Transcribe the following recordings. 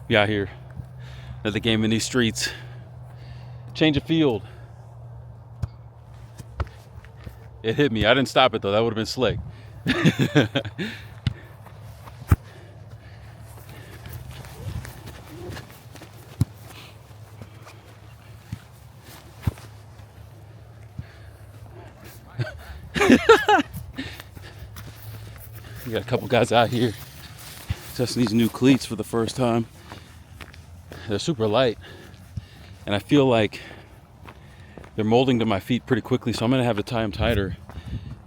We out here at the game in these streets. Change of field. It hit me. I didn't stop it though. That would have been slick. We got a couple guys out here testing these new cleats for the first time. They're super light, and I feel like they're molding to my feet pretty quickly, so I'm gonna have to tie them tighter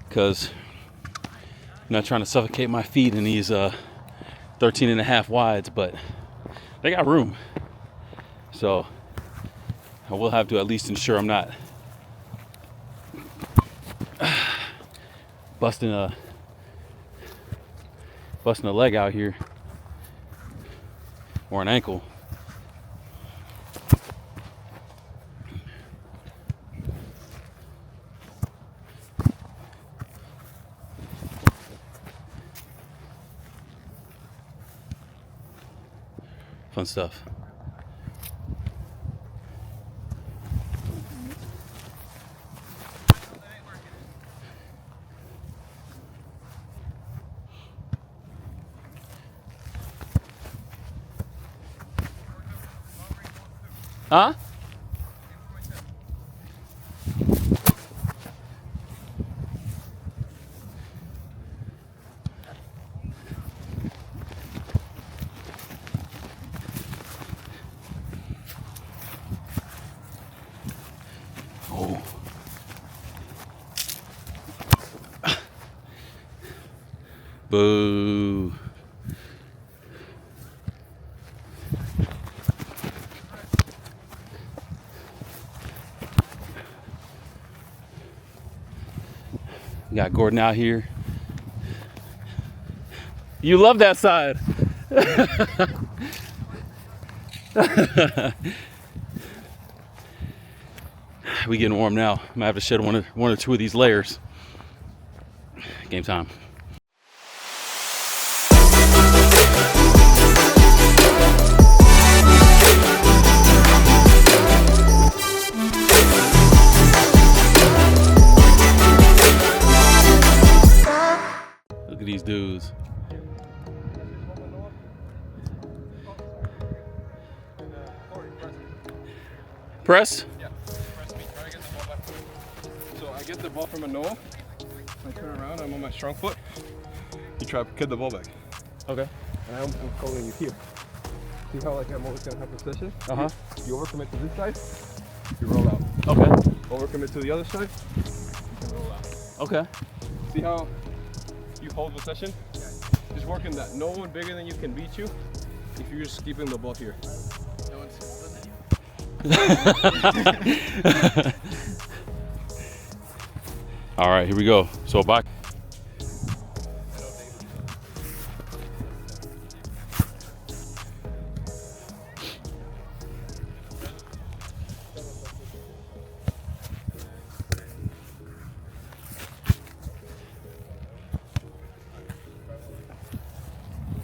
because I'm not trying to suffocate my feet in these 13 and a half wides, but they got room. So I will have to at least ensure I'm not busting a leg out here or an ankle. Fun stuff. Huh? Oh. Boo. We got Gordon out here. You love that side. We getting warm now. I might have to shed one or two of these layers. Game time. Look at these dudes. Press? Yeah. Press me. Try to get the ball back. So I get the ball from a no. I turn around, I'm on my strong foot. You try to get the ball back. Okay. And I'm calling you here. See how like I'm always gonna have position? Uh-huh. You overcommit to this side, you roll out. Okay. Overcommit to the other side, you can roll out. Okay. See how you hold possession? Just working that. No one bigger than you can beat you if you're just keeping the ball here. No one's smaller than you. All right, here we go. So back.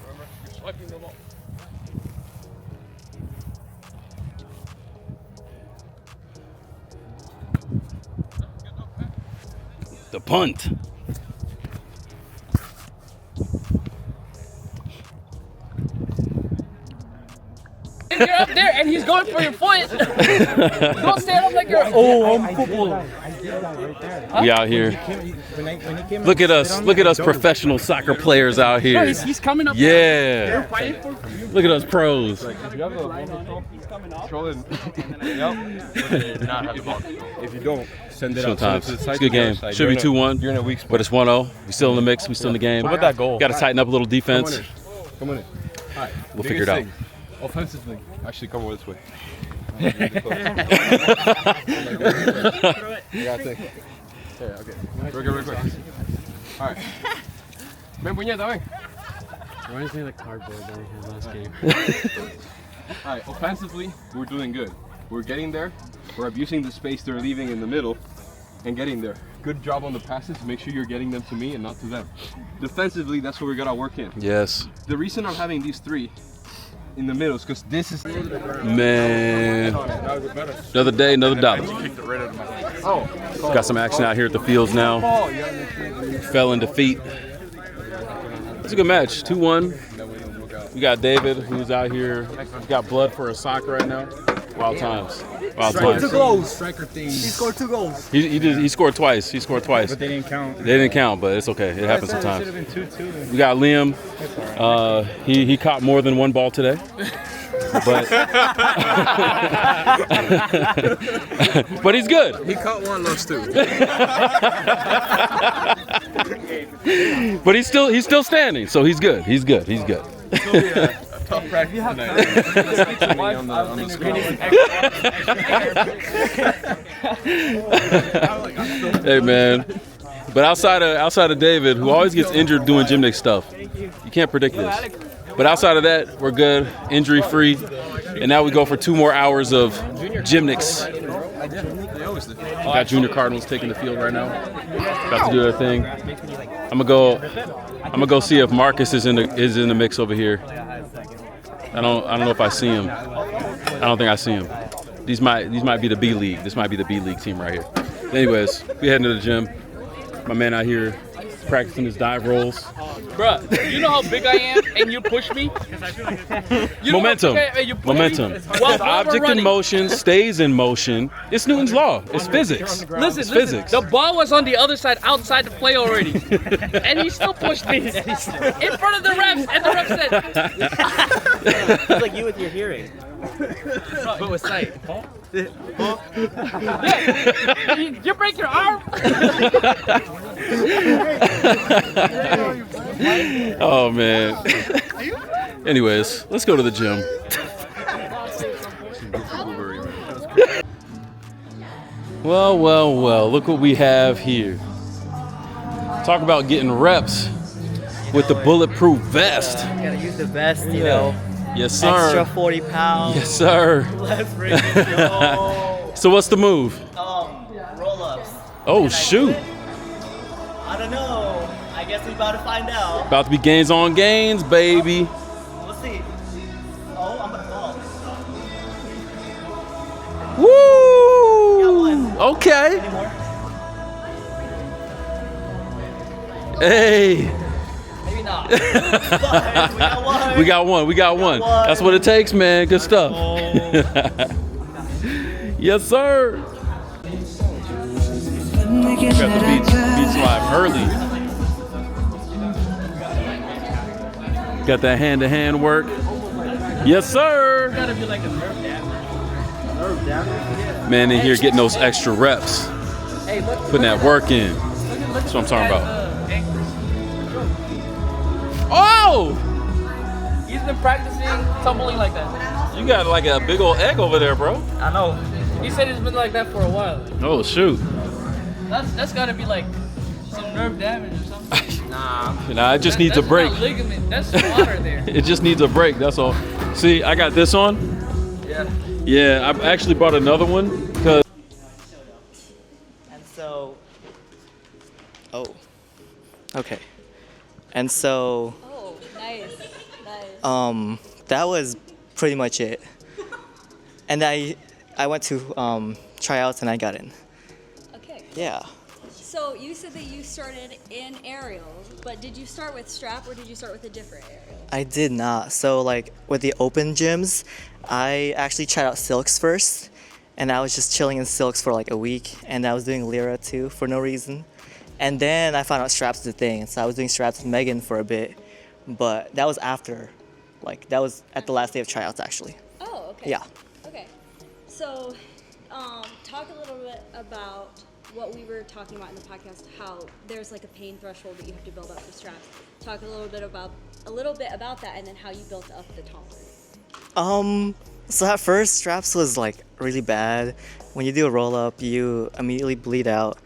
Remember, you're swiping the ball. The punt. You're up there and he's going for your foot. Don't stand up like you're. Oh, I'm football. We out here. Look at us. Look at us professional soccer players out No, here. he's coming up. Yeah. They're fighting for you. Look at us pros. If you have the ball control it. Yep. Not have the ball control. If you don't, send it out. Sometimes. Send it to the It's a side, good to the other game. side. Should be 2-1. You're in a weak spot. But it's 1-0. We still in the mix. We still in the game. What about that goal? Got to tighten up a little defense. Come on in. All right. We'll figure it out. Offensively, actually come over this way. Yeah, okay. Real quick. All right. Ven, puñeta, ven. Reminds me of the cardboard that we had last game. All right, offensively, we're doing good. We're getting there. We're abusing the space they're leaving in the middle and getting there. Good job on the passes. Make sure you're getting them to me and not to them. Defensively, that's where we got to work in. Yes. The reason I'm having these three in the middle, because this is... Man, another day, another dollar. Got some action out here at the fields now. Fell in defeat. It's a good match, 2-1. We got David, who's out here. He's got blood for a sock right now. Wild times. Wild times. 2 goals. He scored 2 goals. He scored twice. He scored twice. But they didn't count. They didn't count, but it's okay. It happens sometimes. It should have been 2-2. We got Liam. He caught more than one ball today. But but he's good. He caught one, lost 2. But he's still standing, so he's good. He's good. He's good. Tough practice tonight. on the screen. Hey man. But outside of David, who always gets injured doing gymnastic stuff, you can't predict this. But outside of that, we're good, injury free, and now we go for 2 more hours of gymnastics. Got Junior Cardinals taking the field right now. About to do their thing. I'm gonna go see if Marcus is in the mix over here. I don't know if I see him. I don't think I see him. These might be the B League. This might be the B League team right here. Anyways, we heading to the gym. My man out here practicing his dive rolls. Bruh, you know how big I am and you push me? You know Momentum. you push Momentum. me? While we're Object in running. motion stays in motion. It's Newton's law. It's physics. Listen, physics. The ball was on the other side, outside the play already, and he still pushed me in front of the refs, and the ref said, It's like you with your hearing. "But with sight." Yeah. You break your arm. Oh man. Anyways, let's go to the gym. Well, look what we have here. Talk about getting reps with the bulletproof vest. Gotta use the vest, you know. Yes, sir. Extra 40 pounds. Yes, sir. Let's bring it go. So what's the move? Roll-ups. Oh, shoot. I don't know. I guess we're about to find out. About to be gains on gains, baby. Let's see. Oh, I'm gonna fall. Woo! Okay. Any more? Hey. Maybe not. But we got one. We got one. That's what it takes, man. Good stuff. Yes, sir. Got the beats live early. Got that hand-to-hand work. Yes, sir. Gotta be like a nerve damage. Man, in here getting those extra reps. Hey, look. Putting that work in. That's what I'm talking about. Oh! He's been practicing tumbling like that. You got like a big old egg over there, bro. I know. He said he's been like that for a while. Oh, shoot. That's gotta be like some nerve damage or something. Nah, it just needs a That's break. not ligament. That's water there. It just needs a break, that's all. See, I got this on. Yeah. Yeah, I actually brought another one because And so. Oh. Okay. And so. Oh, nice. That was pretty much it. And I went to tryouts and I got in. Okay. Yeah. So you said that you started in aerials, but did you start with strap or did you start with a different aerial? I did not. So like with the open gyms, I actually tried out silks first, and I was just chilling in silks for like a week, and I was doing Lyra too for no reason. And then I found out straps is a thing, so I was doing straps with Megan for a bit, but that was after, like that was at the last day of tryouts actually. Oh, okay. Yeah. Okay. So, talk a little bit about what we were talking about in the podcast, how there's like a pain threshold that you have to build up for straps. Talk a little bit about that, and then how you built up the tolerance. So at first straps was like really bad. When you do a roll up, you immediately bleed out.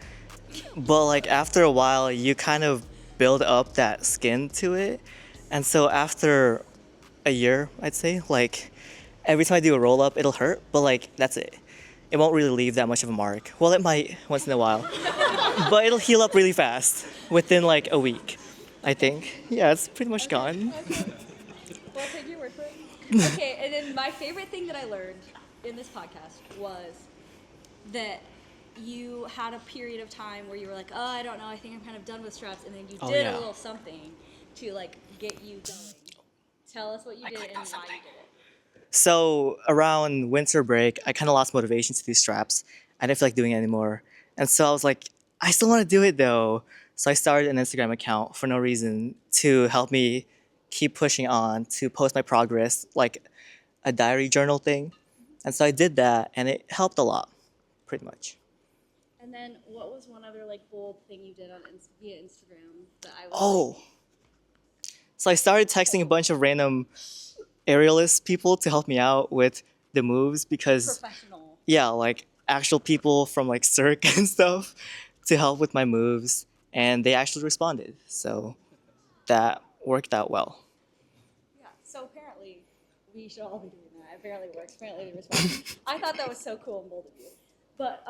But like after a while, you kind of build up that skin to it. And so after a year, I'd say, like every time I do a roll up, it'll hurt, but like that's it. It won't really leave that much of a mark. Well, it might once in a while, but it'll heal up really fast within like a week, I think. Yeah, it's pretty much gone. Well, take your word for it. Okay, and then my favorite thing that I learned in this podcast was that you had a period of time where you were like, oh, I don't know, I think I'm kind of done with straps, and then you did a little something to like get you going. Tell us what you did and why you did it. So around winter break, I kind of lost motivation to do straps. I didn't feel like doing it anymore. And so I was like, I still want to do it though. So I started an Instagram account for no reason to help me keep pushing on, to post my progress, like a diary journal thing. And so I did that and it helped a lot, pretty much. And then what was one other like bold thing you did on via Instagram that I was Oh. So I started texting a bunch of random aerialist people to help me out with the moves because professional? yeah, like actual people from like Cirque and stuff to help with my moves, and they actually responded. So that worked out well. Yeah. So apparently, we should all be doing that. Apparently it works. Apparently they responded. I thought that was so cool and bold of you. But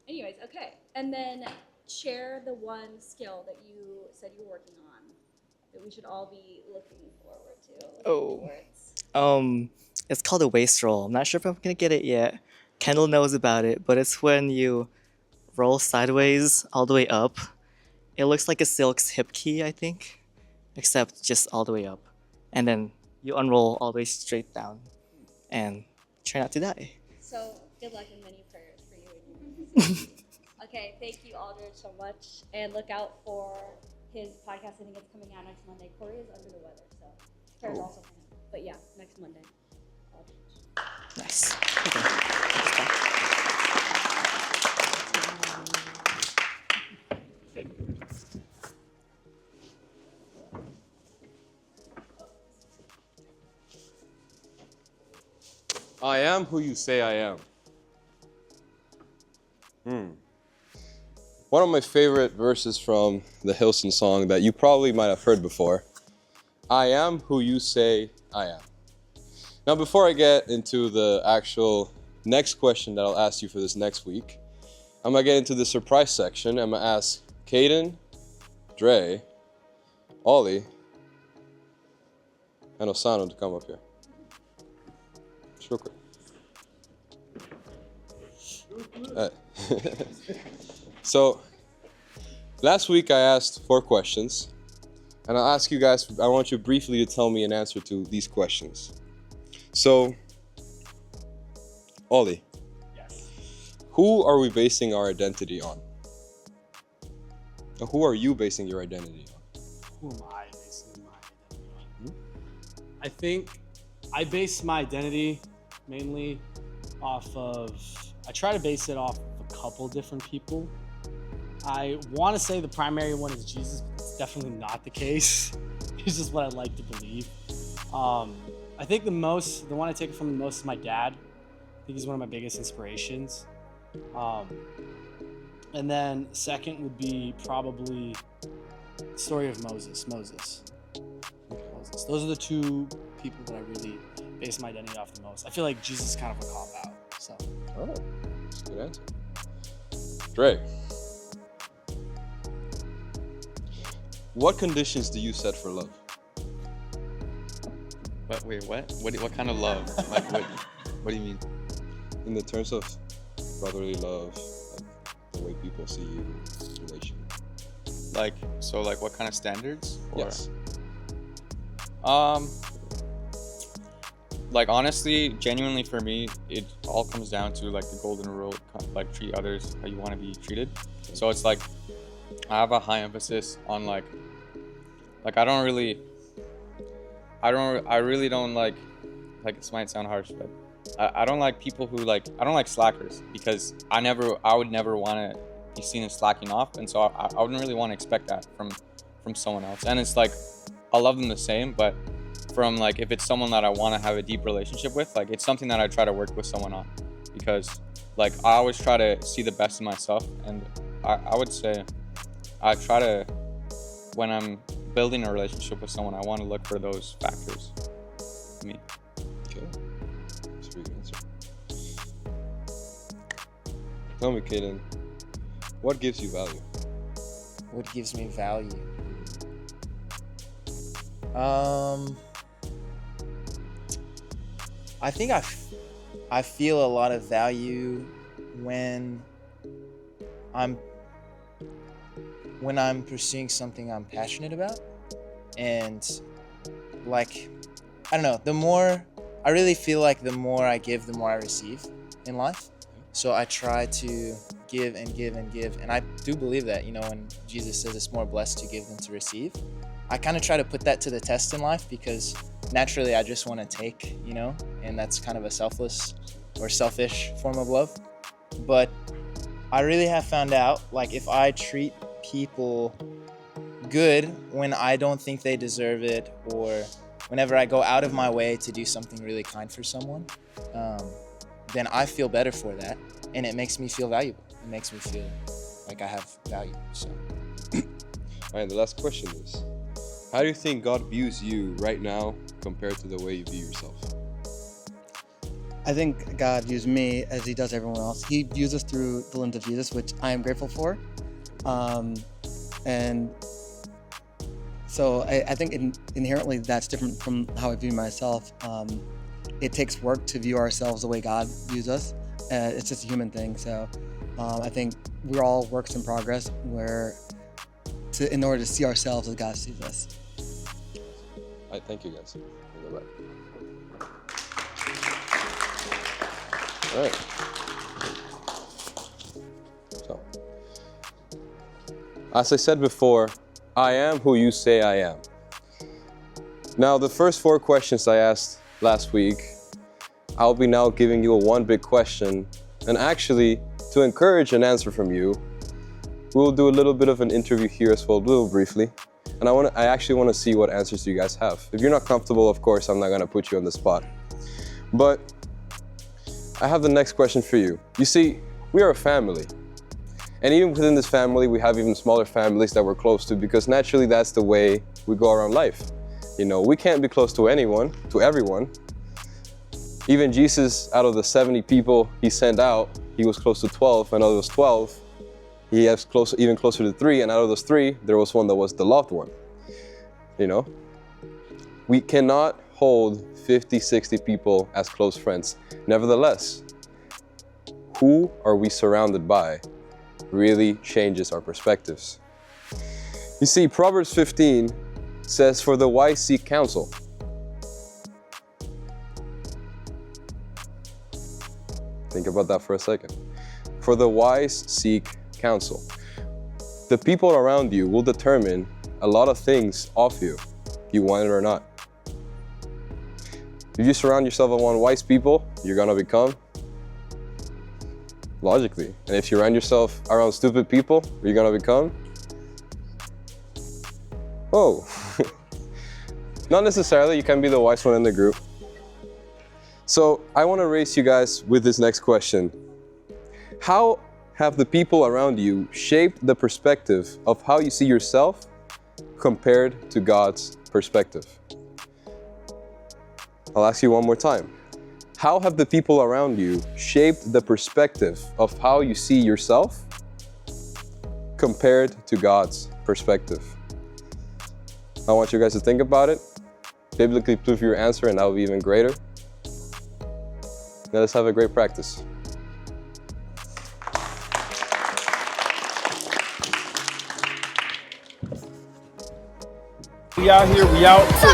anyways, okay. And then share the one skill that you said you were working on that we should all be looking forward to. It's called a waist roll. I'm not sure if I'm gonna get it yet. Kendall knows about it, but it's when you roll sideways all the way up. It looks like a Silk's hip key, I think, except just all the way up. And then you unroll all the way straight down and try not to die. So good luck and many prayers for you and your Okay, thank you, Aldrich, so much. And look out for his podcast. I think it's coming out next Monday. Corey is under the weather, so prayers also for him. But yeah, next Monday. Aldrich. Nice. Okay. I am who you say I am. One of my favorite verses from the Hilson song that you probably might have heard before. I am who you say I am. Now, before I get into the actual next question that I'll ask you for this next week, I'm gonna get into the surprise section. I'm gonna ask Caden, Dre, Ollie, and Osano to come up here. Just real quick. So, last week I asked 4 questions, and I'll ask you guys, I want you briefly to tell me an answer to these questions. So, Ollie. Yes. Who are we basing our identity on? Now, who are you basing your identity on? Who am I basing my identity on? I think I base my identity mainly off of, I try to base it off of a couple different people. I want to say the primary one is Jesus, but it's definitely not the case. It's just what I like to believe. I think the one I take it from the most is my dad. I think he's one of my biggest inspirations. And then second would be probably the story of Moses. Those are the 2 people that I really base my identity off the most. I feel like Jesus is kind of a cop-out. So. All right, that's a good answer. Dre, what conditions do you set for love? Wait, what? What kind of love? Like, what do you mean? In the terms of brotherly love, like the way people see you, relation. Like, so, like, what kind of standards? Or, Yes. Like, honestly, genuinely for me, it all comes down to like the golden rule, like treat others how you want to be treated. So it's like I have a high emphasis on like I really don't like this might sound harsh, but I don't like people who I don't like slackers, because I would never want to be seen as slacking off, and so I wouldn't really want to expect that from someone else. And it's like I love them the same, but from like if it's someone that I want to have a deep relationship with, like it's something that I try to work with someone on, because like I always try to see the best in myself, and I would say I try to, when I'm building a relationship with someone, I want to look for those factors in me. Okay, that's a good answer. Tell me, Kaden, what gives you value? What gives me value? I think I feel a lot of value when I'm pursuing something I'm passionate about. And like, I don't know, I really feel like the more I give, the more I receive in life. So I try to give and give and give. And I do believe that, when Jesus says it's more blessed to give than to receive, I kind of try to put that to the test in life, because naturally I just want to take, and that's kind of a selfless or selfish form of love. But I really have found out, like, if I treat people good when I don't think they deserve it, or whenever I go out of my way to do something really kind for someone, then I feel better for that, and it makes me feel valuable. It makes me feel like I have value. So, All right, the last question is, how do you think God views you right now compared to the way you view yourself? I think God views me as he does everyone else. He views us through the lens of Jesus, which I am grateful for. And so I think inherently that's different from how I view myself. It takes work to view ourselves the way God views us. It's just a human thing. So I think we're all works in progress in order to see ourselves as God sees us. All right, thank you guys. We'll go back. All right. So, as I said before, I am who you say I am. Now, the first 4 questions I asked last week, I'll be now giving you a one big question. And actually, to encourage an answer from you, we'll do a little bit of an interview here as well, real briefly. And I actually want to see what answers you guys have. If you're not comfortable, of course, I'm not going to put you on the spot. But I have the next question for you. You see, we are a family. And even within this family, we have even smaller families that we're close to, because naturally that's the way we go around life. We can't be close to everyone. Even Jesus, out of the 70 people he sent out, he was close to 12, and out of those 12, he has even closer to 3, and out of those 3, there was one that was the loved one. We cannot hold 50, 60 people as close friends. Nevertheless, who are we surrounded by really changes our perspectives. You see, Proverbs 15 says, "For the wise seek counsel." Think about that for a second. For the wise seek counsel. The people around you will determine a lot of things of you, you want it or not. If you surround yourself around wise people, you're gonna become logically. And if you surround yourself around stupid people, you're gonna become not necessarily. You can be the wise one in the group. So I want to raise you guys with this next question. How have the people around you shaped the perspective of how you see yourself compared to God's perspective? I'll ask you one more time. How have the people around you shaped the perspective of how you see yourself compared to God's perspective? I want you guys to think about it. Biblically prove your answer, and that will be even greater. Now let's have a great practice. We out here, we out too. So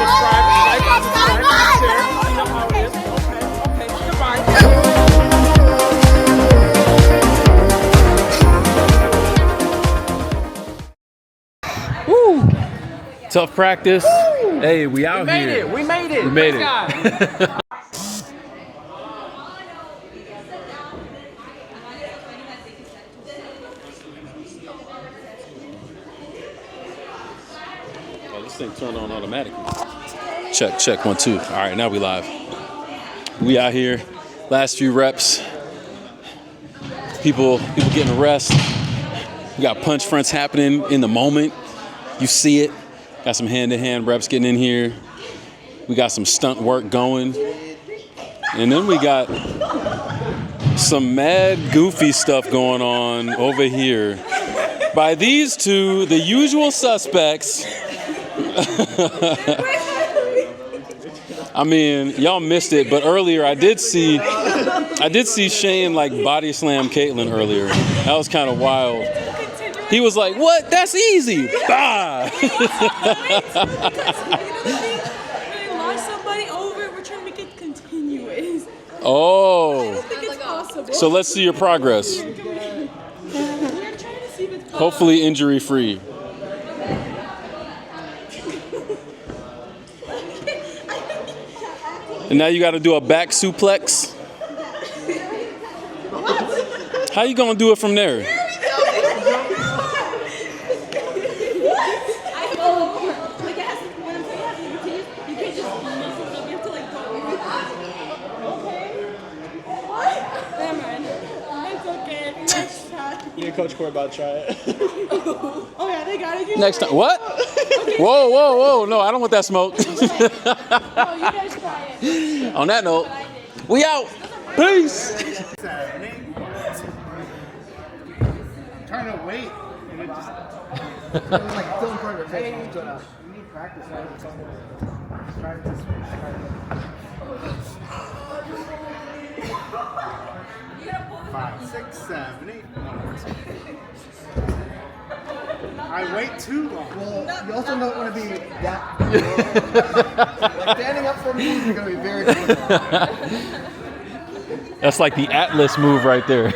subscribe, like, subscribe, share. You know how it is. Okay, goodbye. Woo! Tough practice. Hey, we out here. We made it. We made it. Oh, this thing turned on automatically. Check, 1, 2. All right, now we live. We out here. Last few reps. People getting rest. We got punch fronts happening in the moment. You see it. Got some hand-to-hand reps getting in here. We got some stunt work going. And then we got some mad goofy stuff going on over here by these two, the usual suspects. I mean, y'all missed it, but earlier I did see Shane like body slam Caitlin earlier. That was kind of wild. He was like, "What? That's easy." Bah! They lost somebody over. We're trying to make it continuous. Oh. I don't think it's possible. So let's see your progress. We're trying to see if it's possible. Hopefully injury free. And now you got to do a back suplex. How you gonna do it from there? Me and Coach Corey about to try it. Oh yeah, they got it. Next time. What? Whoa, whoa, whoa. No, I don't want that smoke. Oh, you guys try it. On that note, we out. Peace. I'm trying to wait, and it just it was like still in front of your face. You need practice, right? Practice. 5, 6, 7, 8. I wait too long. Well, you also don't want to be that. Like standing up for me is going to be very difficult. That's like the Atlas move right there.